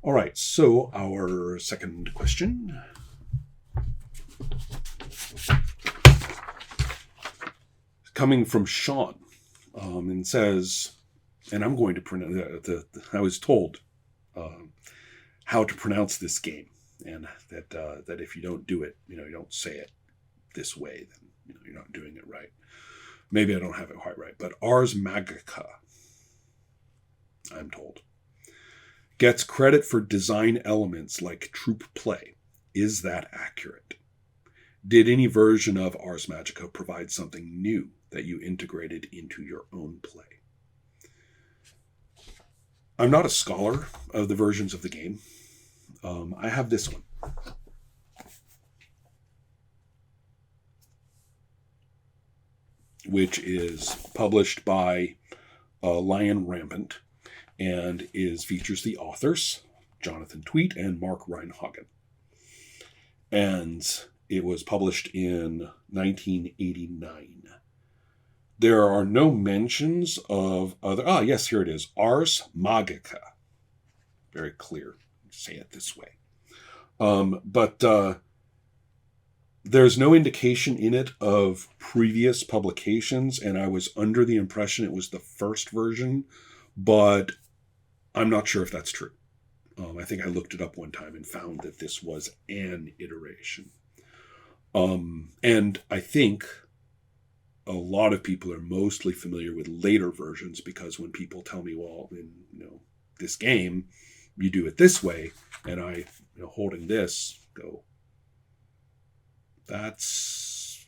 All right, so our second question. Coming from Sean, and says, and I'm going to pronounce, I was told how to pronounce this game, and that if you don't do it, you don't say it this way, then you're not doing it right. Maybe I don't have it quite right, but Ars Magica, I'm told, gets credit for design elements like troop play. Is that accurate? Did any version of Ars Magica provide something new that you integrated into your own play? I'm not a scholar of the versions of the game. I have this one. Which is published by Lion Rampant and features the authors, Jonathan Tweet and Mark Reinhagen. And it was published in 1989. There are no mentions of other... yes, here it is. Ars Magica. Very clear. Say it this way. But there's no indication in it of previous publications, and I was under the impression it was the first version, but I'm not sure if that's true. I think I looked it up one time and found that this was an iteration. And I think a lot of people are mostly familiar with later versions, because when people tell me, well, in this game, you do it this way, and I, holding this, go, that's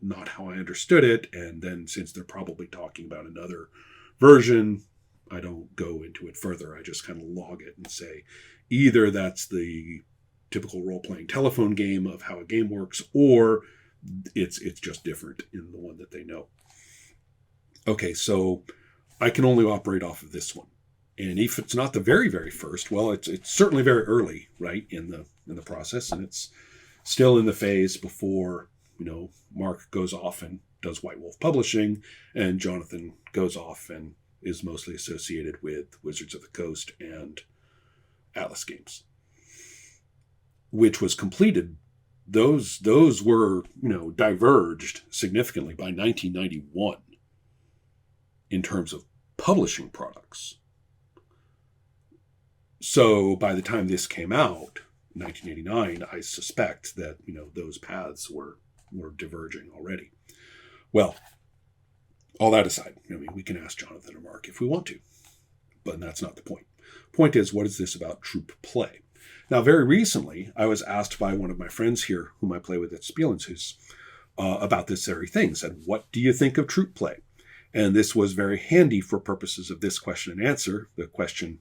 not how I understood it. And then since they're probably talking about another version, I don't go into it further. I just kind of log it and say, either that's the typical role-playing telephone game of how a game works, or it's just different in the one that they know. Okay, so I can only operate off of this one. And if it's not the very, very first, well, it's certainly very early, right, in the process, and it's still in the phase before, Mark goes off and does White Wolf Publishing, and Jonathan goes off and is mostly associated with Wizards of the Coast and Atlas Games, which was completed. Those were, diverged significantly by 1991 in terms of publishing products. So by the time this came out, 1989, I suspect that, those paths were diverging already. Well, all that aside, we can ask Jonathan or Mark if we want to, but that's not the point. Point is, what is this about troop play? Now, very recently, I was asked by one of my friends here, whom I play with at Spielenshus, about this very thing. Said, what do you think of troop play? And this was very handy for purposes of this question and answer. The question,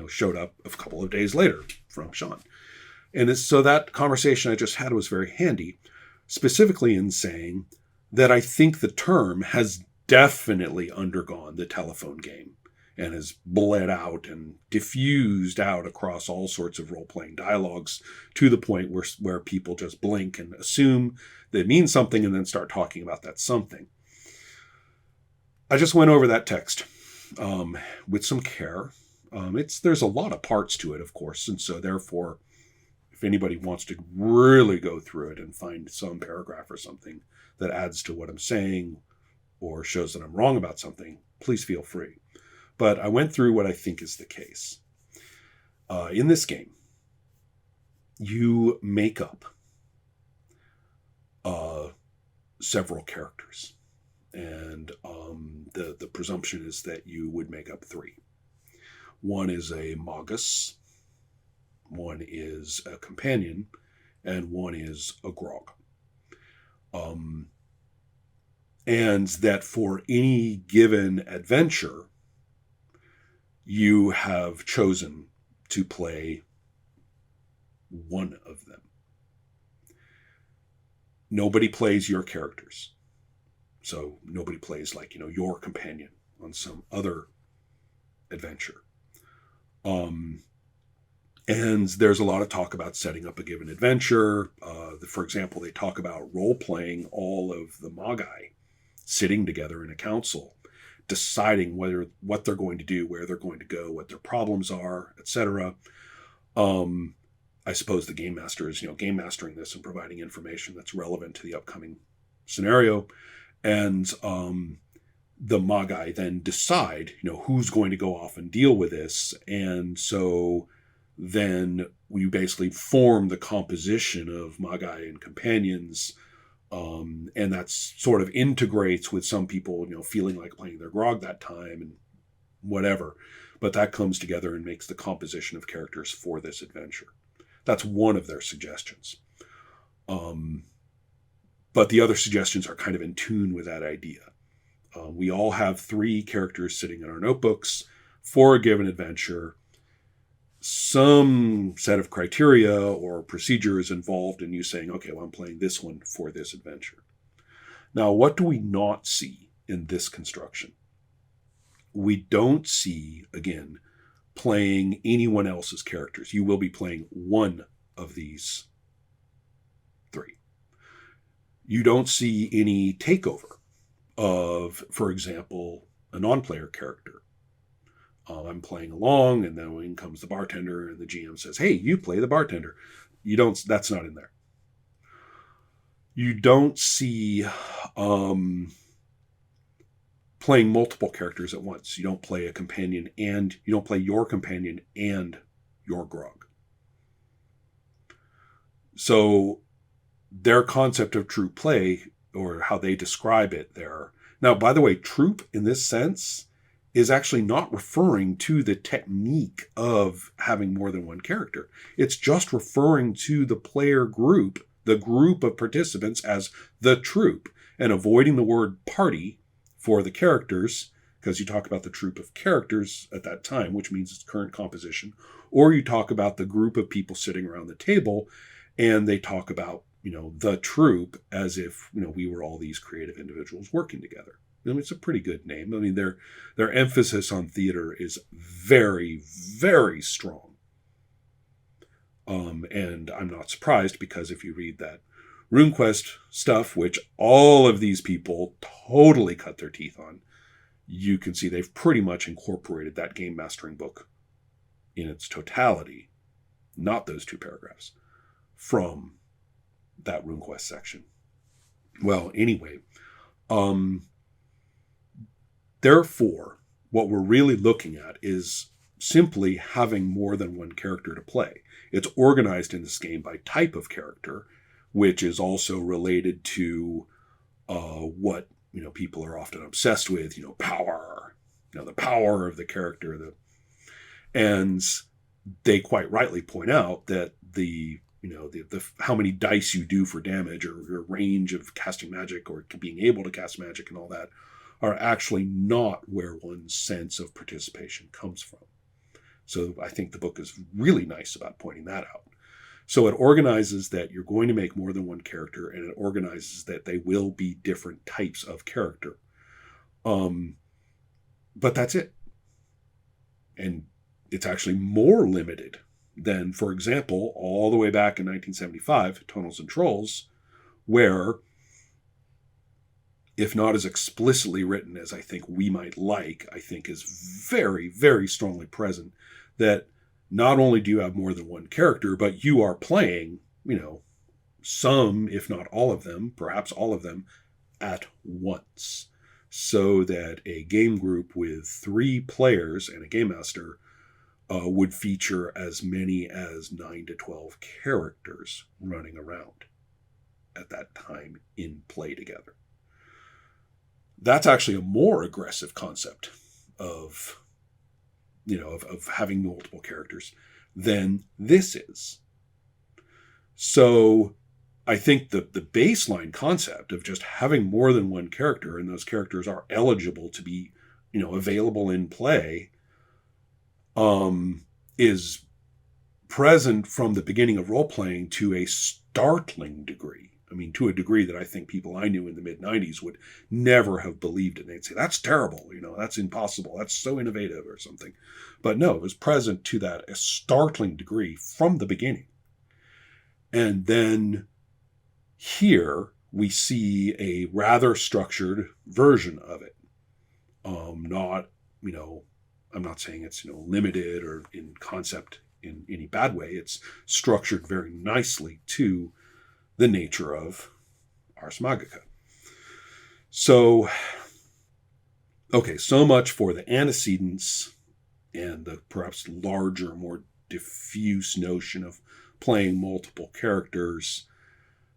showed up a couple of days later from Sean. And so that conversation I just had was very handy, specifically in saying that I think the term has definitely undergone the telephone game and has bled out and diffused out across all sorts of role-playing dialogues to the point where people just blink and assume that it means something and then start talking about that something. I just went over that text with some care. There's a lot of parts to it, of course, and so therefore, if anybody wants to really go through it and find some paragraph or something that adds to what I'm saying or shows that I'm wrong about something, please feel free. But I went through what I think is the case. In this game, you make up several characters. And the presumption is that you would make up three. One is a magus, one is a companion, and one is a grog. And that for any given adventure, you have chosen to play one of them. Nobody plays your characters. So nobody plays your companion on some other adventure. And there's a lot of talk about setting up a given adventure. For example, they talk about role-playing all of the Magi sitting together in a council deciding what they're going to do, where they're going to go, what their problems are, etc. I suppose the game master is, game mastering this and providing information that's relevant to the upcoming scenario. And the Magi then decide, who's going to go off and deal with this. And so then we basically form the composition of Magi and companions. And that sort of integrates with some people, feeling like playing their grog that time and whatever. But that comes together and makes the composition of characters for this adventure. That's one of their suggestions. But the other suggestions are kind of in tune with that idea. We all have 3 characters sitting in our notebooks for a given adventure. Some set of criteria or procedures involved in you saying, okay, well, I'm playing this one for this adventure. Now, what do we not see in this construction? We don't see, again, playing anyone else's characters. You will be playing one of these 3. You don't see any takeover of, for example, a non-player character. I'm playing along, and then in comes the bartender, and the GM says, hey, you play the bartender. That's not in there. You don't see playing multiple characters at once. You don't play a companion, and you don't play your companion and your grog. So their concept of troop play, or how they describe it there. Now, by the way, troop in this sense is actually not referring to the technique of having more than one character. It's just referring to the player group, the group of participants, as the troop, and avoiding the word party for the characters, because you talk about the troop of characters at that time, which means its current composition, or you talk about the group of people sitting around the table, and they talk about, the troop as if, we were all these creative individuals working together. It's a pretty good name. Their emphasis on theater is very, very strong. And I'm not surprised, because if you read that RuneQuest stuff, which all of these people totally cut their teeth on, you can see they've pretty much incorporated that game mastering book in its totality, not those 2 paragraphs, from that RuneQuest section. Well, anyway, therefore, what we're really looking at is simply having more than one character to play. It's organized in this game by type of character, which is also related to what people are often obsessed with. Power. The power of the character. And they quite rightly point out that the how many dice you do for damage, or your range of casting magic, or being able to cast magic, and all that, are actually not where one's sense of participation comes from. So I think the book is really nice about pointing that out. So it organizes that you're going to make more than one character, and it organizes that they will be different types of character. But that's it. And it's actually more limited than, for example, all the way back in 1975, Tunnels and Trolls, where, if not as explicitly written as I think we might like, I think is very, very strongly present, that not only do you have more than one character, but you are playing, some, if not all of them, perhaps all of them, at once. So that a game group with 3 players and a game master would feature as many as 9 to 12 characters running around at that time in play together. That's actually a more aggressive concept of having multiple characters than this is. So I think the baseline concept of just having more than one character, and those characters are eligible to be, available in play, is present from the beginning of role-playing to a startling degree. To a degree that I think people I knew in the mid-90s would never have believed it. They'd say, that's terrible, that's impossible, that's so innovative or something. But no, it was present to that a startling degree from the beginning. And then here we see a rather structured version of it. Not, I'm not saying it's, limited or in concept in any bad way. It's structured very nicely to the nature of Ars Magica. So, okay, so much for the antecedents and the perhaps larger, more diffuse notion of playing multiple characters.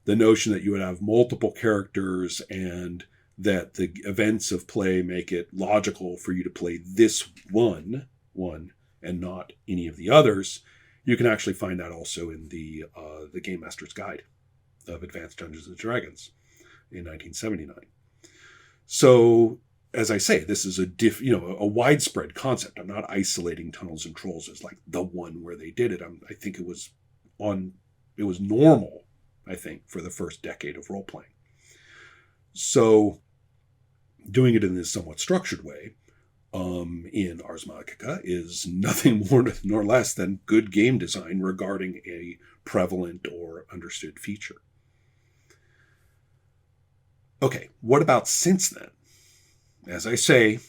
The notion that you would have multiple characters and that the events of play make it logical for you to play this one and not any of the others. You can actually find that also in the Game Master's Guide of Advanced Dungeons and Dragons in 1979. So, as I say, this is a widespread concept. I'm not isolating Tunnels and Trolls as like the one where they did it. I think it was normal, I think, for the first decade of role playing. So, doing it in this somewhat structured way in Ars Magica is nothing more nor less than good game design regarding a prevalent or understood feature. Okay, what about since then? As I say,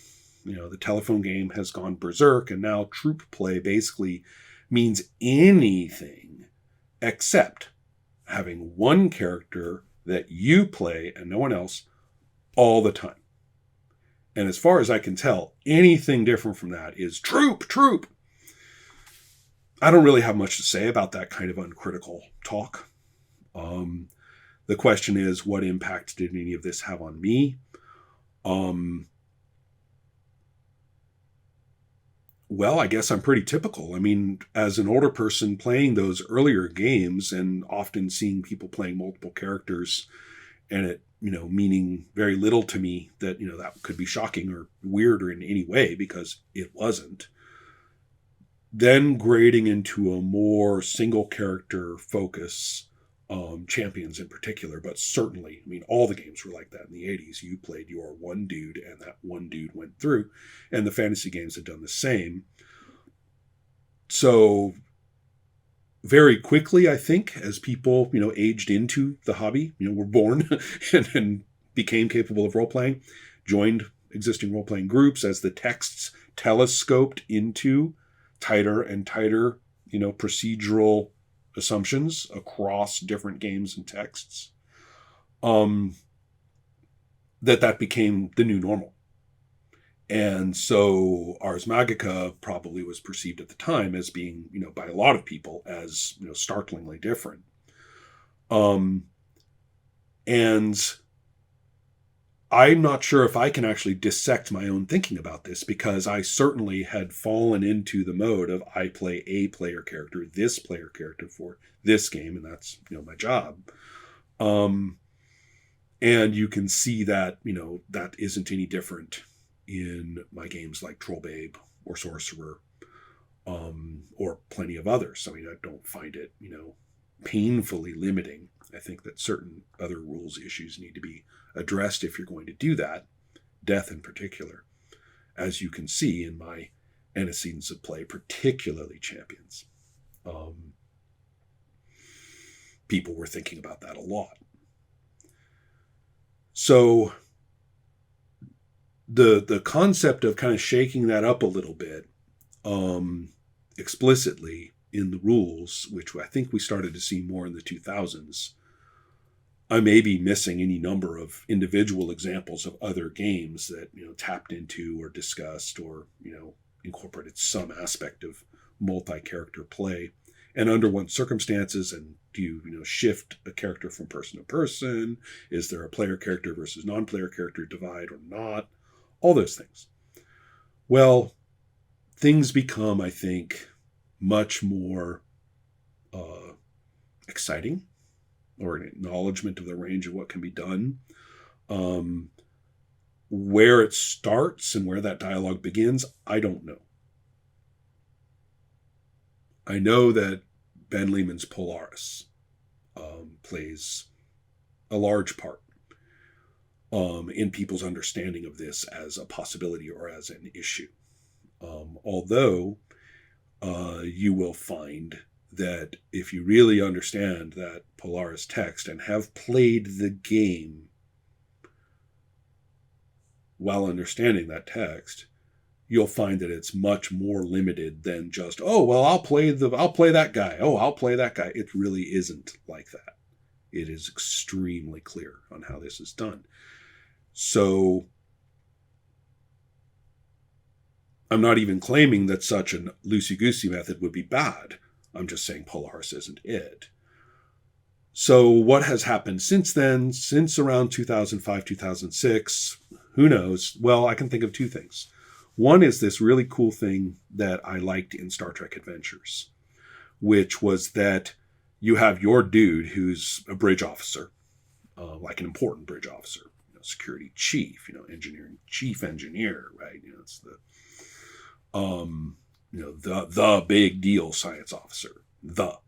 the telephone game has gone berserk, and now troop play basically means anything except having one character that you play and no one else all the time. And as far as I can tell, anything different from that is troop. I don't really have much to say about that kind of uncritical talk. The question is, what impact did any of this have on me? Well, I guess I'm pretty typical. I mean, as an older person playing those earlier games and often seeing people playing multiple characters and it, meaning very little to me that, that could be shocking or weird or in any way because it wasn't. Then grading into a more single character focus, Champions in particular, but certainly, all the games were like that in the 80s. You played your one dude and that one dude went through, and the fantasy games had done the same. So very quickly, I think, as people, aged into the hobby, were born and became capable of role-playing, joined existing role-playing groups as the texts telescoped into tighter and tighter, procedural assumptions across different games and texts, that became the new normal. And so Ars Magica probably was perceived at the time as being, by a lot of people as, startlingly different. And I'm not sure if I can actually dissect my own thinking about this because I certainly had fallen into the mode of I play a player character, this player character for this game, and that's, my job. And you can see that, that isn't any different in my games like Troll Babe or Sorcerer, or plenty of others. I don't find it, painfully limiting. I think that certain other rules issues need to be addressed if you're going to do that, death in particular, as you can see in my antecedents of play, particularly Champions. People were thinking about that a lot. So the concept of kind of shaking that up a little bit explicitly in the rules, which I think we started to see more in the 2000s, I may be missing any number of individual examples of other games that, tapped into or discussed or, incorporated some aspect of multi-character play and under what circumstances, and do you, shift a character from person to person? Is there a player character versus non-player character divide or not? All those things. Well, things become, I think, much more exciting, or an acknowledgement of the range of what can be done. Where it starts and where that dialogue begins, I don't know. I know that Ben Lehman's Polaris plays a large part in people's understanding of this as a possibility or as an issue. Although you will find that if you really understand that Polaris text and have played the game, while understanding that text, you'll find that it's much more limited than just, oh, well, I'll play that guy. Oh, I'll play that guy. It really isn't like that. It is extremely clear on how this is done. So I'm not even claiming that such a loosey-goosey method would be bad. I'm just saying Polaris isn't it. So what has happened since then, since around 2005, 2006, who knows? Well, I can think of two things. One is this really cool thing that I liked in Star Trek Adventures, which was that you have your dude who's a bridge officer, like an important bridge officer, security chief, engineering chief engineer, right? It's the big deal science officer, not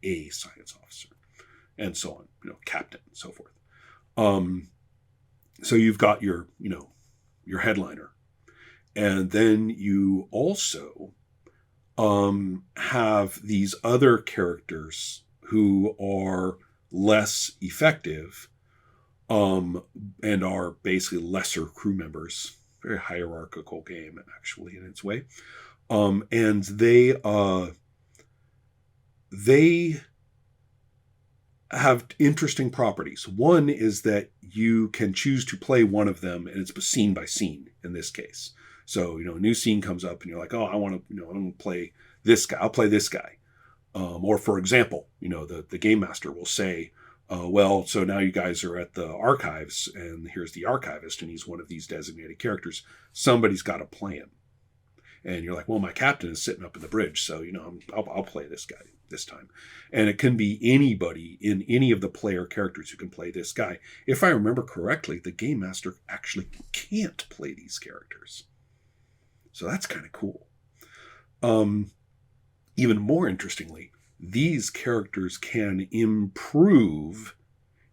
a science officer, and so on, captain, and so forth. So you've got your headliner, and then you also have these other characters who are less effective, and are basically lesser crew members. Very hierarchical game, actually, in its way. And they have interesting properties. One is that you can choose to play one of them, and it's scene by scene in this case. So, a new scene comes up, and you're like, oh, I want to play this guy. I'll play this guy. Or, for example, the game master will say, well, so now you guys are at the archives, and here's the archivist, and he's one of these designated characters. Somebody's got to play him. And you're like, well, my captain is sitting up in the bridge, so, I'll play this guy this time. And it can be anybody in any of the player characters who can play this guy. If I remember correctly, the game master actually can't play these characters. So that's kind of cool. Even more interestingly, these characters can improve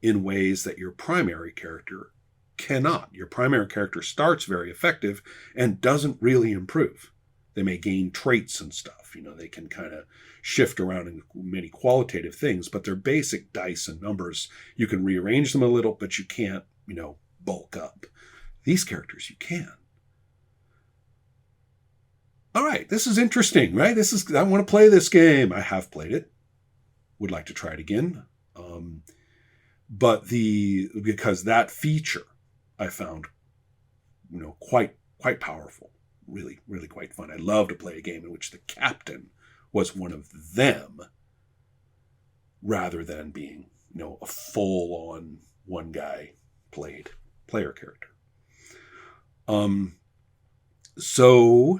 in ways that your primary character cannot. Your primary character starts very effective and doesn't really improve. They may gain traits and stuff. They can kind of shift around in many qualitative things, but they're basic dice and numbers. You can rearrange them a little, but you can't, bulk up. These characters you can. All right, this is interesting, right? I want to play this game. I have played it. Would like to try it again. Because that feature I found, quite powerful. Really, really quite fun. I love to play a game in which the captain was one of them rather than being, a full-on one guy player character. So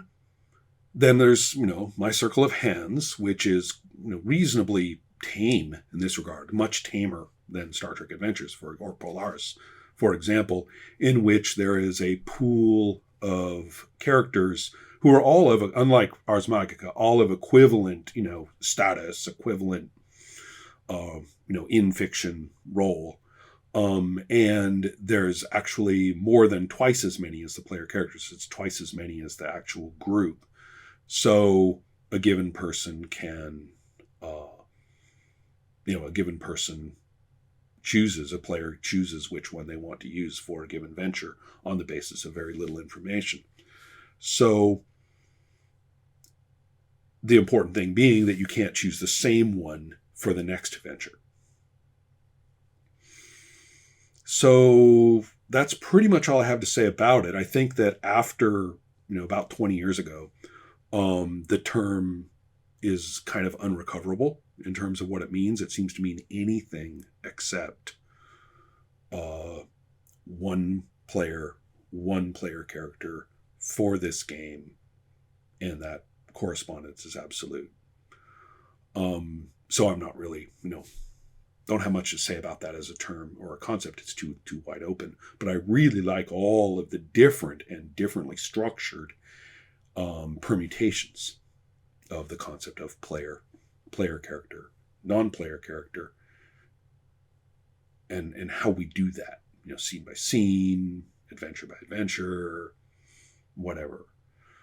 then there's, my circle of hands, which is, reasonably tame in this regard, much tamer than Star Trek Adventures or Polaris, for example, in which there is a pool of characters who are all of, unlike Ars Magica, all of equivalent, status, equivalent, in fiction role. And there's actually more than twice as many as the player characters. It's twice as many as the actual group. So a given person can, a player chooses which one they want to use for a given venture on the basis of very little information. So the important thing being that you can't choose the same one for the next venture. So that's pretty much all I have to say about it. I think that after, about 20 years ago, the term is kind of unrecoverable in terms of what it means. It seems to mean anything except one player character for this game, and that correspondence is absolute. So I'm not really, don't have much to say about that as a term or a concept. It's too wide open. But I really like all of the different and differently structured permutations of the concept of player character, non-player character, and how we do that, scene by scene, adventure by adventure, whatever.